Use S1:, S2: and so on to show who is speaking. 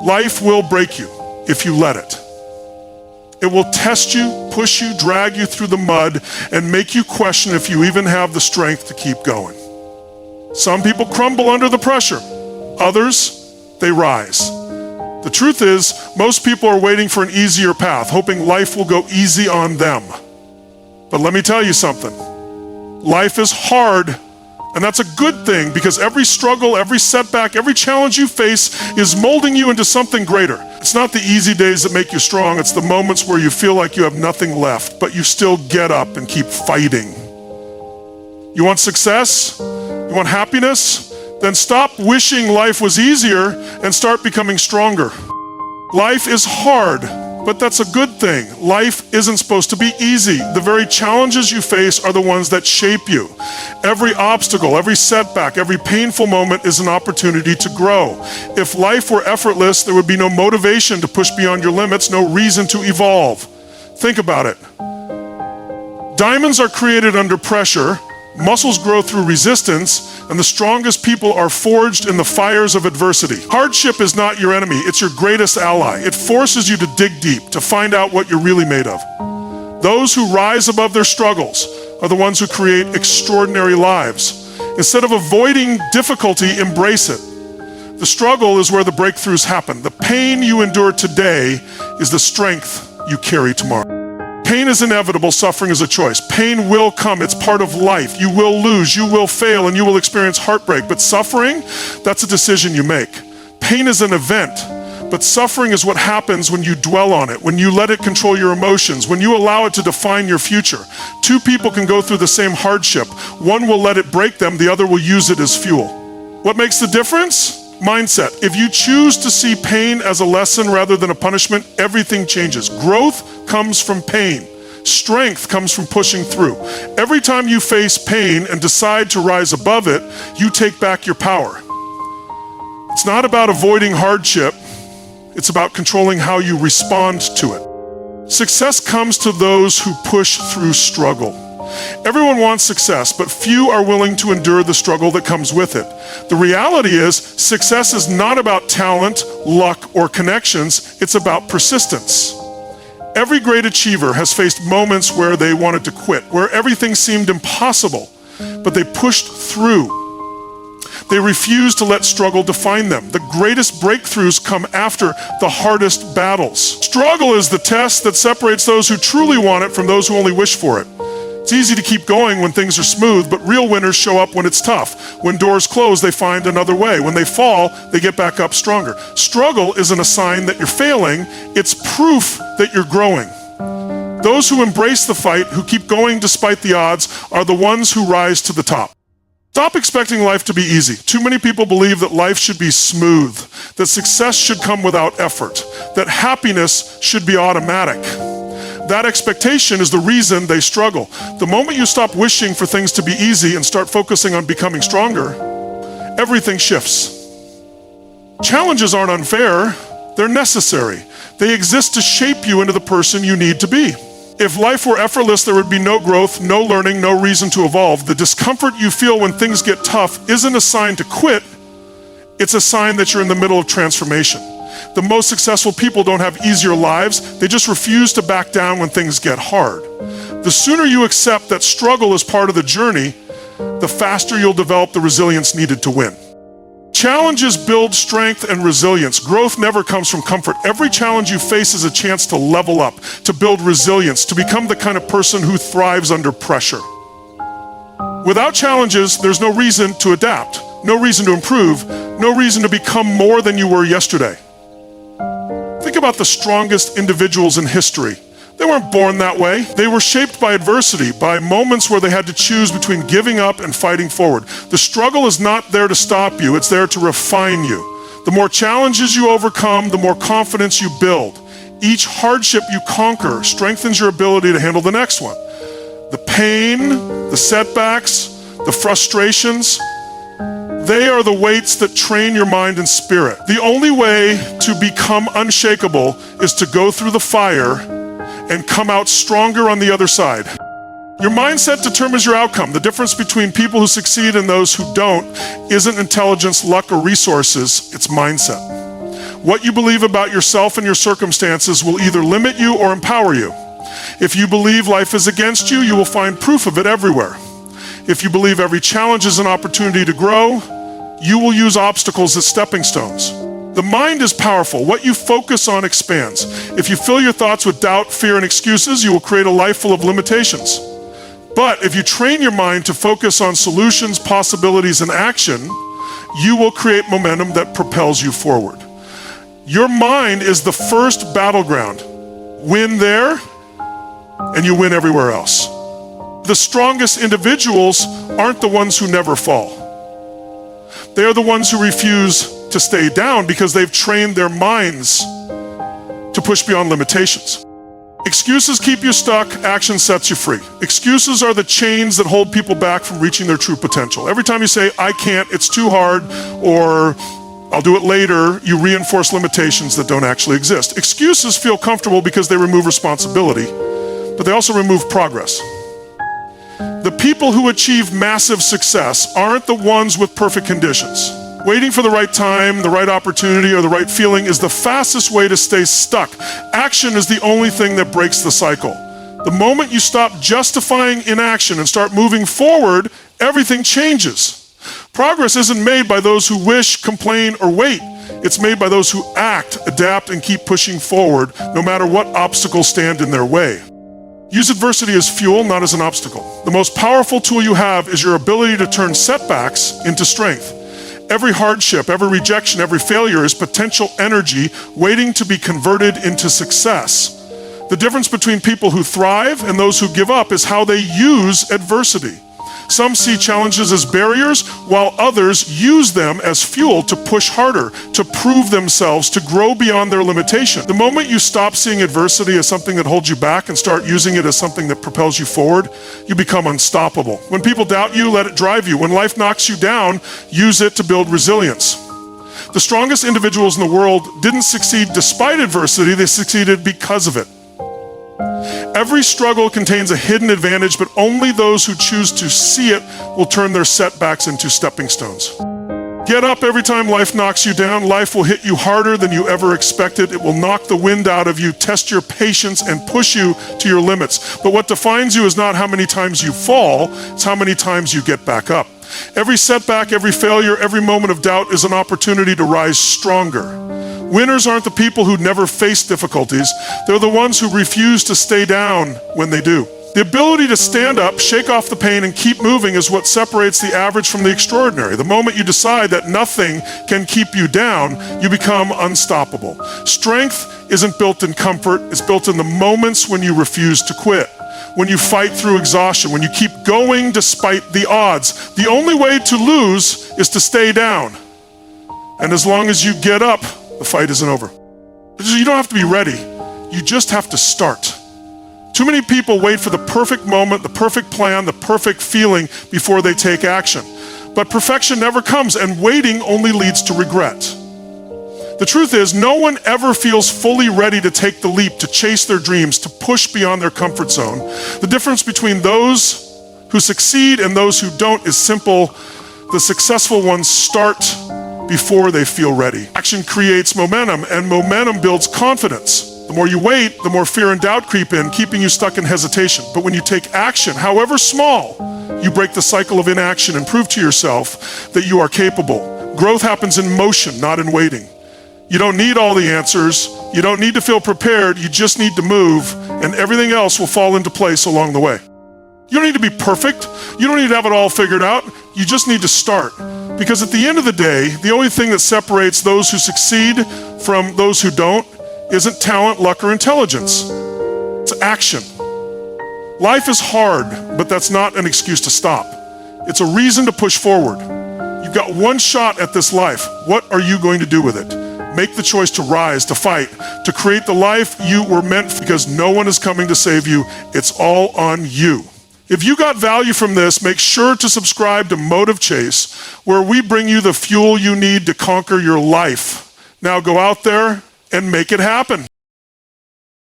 S1: Life will break you if you let it. It will test you, push you, drag you through the mud, and make you question if you even have the strength to keep going. Some people crumble under the pressure. Others, they rise. The truth is, most people are waiting for an easier path, hoping life will go easy on them. But let me tell you something. Life is hard, and that's a good thing, because every struggle, every setback, every challenge you face is molding you into something greater. It's not the easy days that make you strong, it's the moments where you feel like you have nothing left, but you still get up and keep fighting. You want success? You want happiness? Then stop wishing life was easier and start becoming stronger. Life is hard, but that's a good thing. Life isn't supposed to be easy. The very challenges you face are the ones that shape you. Every obstacle, every setback, every painful moment is an opportunity to grow. If life were effortless, there would be no motivation to push beyond your limits, no reason to evolve. Think about it. Diamonds are created under pressure, muscles grow through resistance, and the strongest people are forged in the fires of adversity. Hardship is not your enemy, it's your greatest ally. It forces you to dig deep, to find out what you're really made of. Those who rise above their struggles are the ones who create extraordinary lives. Instead of avoiding difficulty, embrace it. The struggle is where the breakthroughs happen. The pain you endure today is the strength you carry tomorrow. Pain is inevitable, suffering is a choice. Pain will come, it's part of life. You will lose, you will fail, and you will experience heartbreak. But suffering, that's a decision you make. Pain is an event, but suffering is what happens when you dwell on it, when you let it control your emotions, when you allow it to define your future. Two people can go through the same hardship. One will let it break them, the other will use it as fuel. What makes the difference? Mindset. If you choose to see pain as a lesson rather than a punishment, everything changes. Growth comes from pain. Strength comes from pushing through. Every time you face pain and decide to rise above it, you take back your power. It's not about avoiding hardship, it's about controlling how you respond to it. Success comes to those who push through struggle. Everyone wants success, but few are willing to endure the struggle that comes with it. The reality is, success is not about talent, luck, or connections, it's about persistence. Every great achiever has faced moments where they wanted to quit, where everything seemed impossible, but they pushed through. They refused to let struggle define them. The greatest breakthroughs come after the hardest battles. Struggle is the test that separates those who truly want it from those who only wish for it. It's easy to keep going when things are smooth, but real winners show up when it's tough. When doors close, they find another way. When they fall, they get back up stronger. Struggle isn't a sign that you're failing, it's proof that you're growing. Those who embrace the fight, who keep going despite the odds, are the ones who rise to the top. Stop expecting life to be easy. Too many people believe that life should be smooth, that success should come without effort, that happiness should be automatic. That expectation is the reason they struggle. The moment you stop wishing for things to be easy and start focusing on becoming stronger, everything shifts. Challenges aren't unfair, they're necessary. They exist to shape you into the person you need to be. If life were effortless, there would be no growth, no learning, no reason to evolve. The discomfort you feel when things get tough isn't a sign to quit, it's a sign that you're in the middle of transformation. The most successful people don't have easier lives, they just refuse to back down when things get hard. The sooner you accept that struggle is part of the journey, the faster you'll develop the resilience needed to win. Challenges build strength and resilience. Growth never comes from comfort. Every challenge you face is a chance to level up, to build resilience, to become the kind of person who thrives under pressure. Without challenges, there's no reason to adapt, no reason to improve, no reason to become more than you were yesterday. Think about the strongest individuals in history. They weren't born that way. They were shaped by adversity, by moments where they had to choose between giving up and fighting forward. The struggle is not there to stop you, it's there to refine you. The more challenges you overcome, the more confidence you build. Each hardship you conquer strengthens your ability to handle the next one. The pain, the setbacks, the frustrations, they are the weights that train your mind and spirit. The only way to become unshakable is to go through the fire and come out stronger on the other side. Your mindset determines your outcome. The difference between people who succeed and those who don't isn't intelligence, luck, or resources, it's mindset. What you believe about yourself and your circumstances will either limit you or empower you. If you believe life is against you, you will find proof of it everywhere. If you believe every challenge is an opportunity to grow, you will use obstacles as stepping stones. The mind is powerful. What you focus on expands. If you fill your thoughts with doubt, fear, and excuses, you will create a life full of limitations. But if you train your mind to focus on solutions, possibilities, and action, you will create momentum that propels you forward. Your mind is the first battleground. Win there, and you win everywhere else. The strongest individuals aren't the ones who never fall. They are the ones who refuse to stay down because they've trained their minds to push beyond limitations. Excuses keep you stuck, action sets you free. Excuses are the chains that hold people back from reaching their true potential. Every time you say, I can't, it's too hard, or I'll do it later, you reinforce limitations that don't actually exist. Excuses feel comfortable because they remove responsibility, but they also remove progress. The people who achieve massive success aren't the ones with perfect conditions. Waiting for the right time, the right opportunity, or the right feeling is the fastest way to stay stuck. Action is the only thing that breaks the cycle. The moment you stop justifying inaction and start moving forward, everything changes. Progress isn't made by those who wish, complain, or wait. It's made by those who act, adapt, and keep pushing forward, no matter what obstacles stand in their way. Use adversity as fuel, not as an obstacle. The most powerful tool you have is your ability to turn setbacks into strength. Every hardship, every rejection, every failure is potential energy waiting to be converted into success. The difference between people who thrive and those who give up is how they use adversity. Some see challenges as barriers, while others use them as fuel to push harder, to prove themselves, to grow beyond their limitation. The moment you stop seeing adversity as something that holds you back and start using it as something that propels you forward, you become unstoppable. When people doubt you, let it drive you. When life knocks you down, use it to build resilience. The strongest individuals in the world didn't succeed despite adversity, they succeeded because of it. Every struggle contains a hidden advantage, but only those who choose to see it will turn their setbacks into stepping stones. Get up every time life knocks you down. Life will hit you harder than you ever expected. It will knock the wind out of you, test your patience, and push you to your limits. But what defines you is not how many times you fall, it's how many times you get back up. Every setback, every failure, every moment of doubt is an opportunity to rise stronger. Winners aren't the people who never face difficulties. They're the ones who refuse to stay down when they do. The ability to stand up, shake off the pain, and keep moving is what separates the average from the extraordinary. The moment you decide that nothing can keep you down, you become unstoppable. Strength isn't built in comfort, it's built in the moments when you refuse to quit, when you fight through exhaustion, when you keep going despite the odds. The only way to lose is to stay down. And as long as you get up, the fight isn't over. You don't have to be ready. You just have to start. Too many people wait for the perfect moment, the perfect plan, the perfect feeling before they take action. But perfection never comes, and waiting only leads to regret. The truth is, no one ever feels fully ready to take the leap, to chase their dreams, to push beyond their comfort zone. The difference between those who succeed and those who don't is simple. The successful ones start before they feel ready. Action creates momentum, and momentum builds confidence. The more you wait, the more fear and doubt creep in, keeping you stuck in hesitation. But when you take action, however small, you break the cycle of inaction and prove to yourself that you are capable. Growth happens in motion, not in waiting. You don't need all the answers. You don't need to feel prepared. You just need to move, and everything else will fall into place along the way. You don't need to be perfect. You don't need to have it all figured out. You just need to start. Because at the end of the day, the only thing that separates those who succeed from those who don't isn't talent, luck, or intelligence. It's action. Life is hard, but that's not an excuse to stop. It's a reason to push forward. You've got one shot at this life. What are you going to do with it? Make the choice to rise, to fight, to create the life you were meant for, because no one is coming to save you. It's all on you. If you got value from this, make sure to subscribe to Motive Chase, where we bring you the fuel you need to conquer your life. Now go out there and make it happen.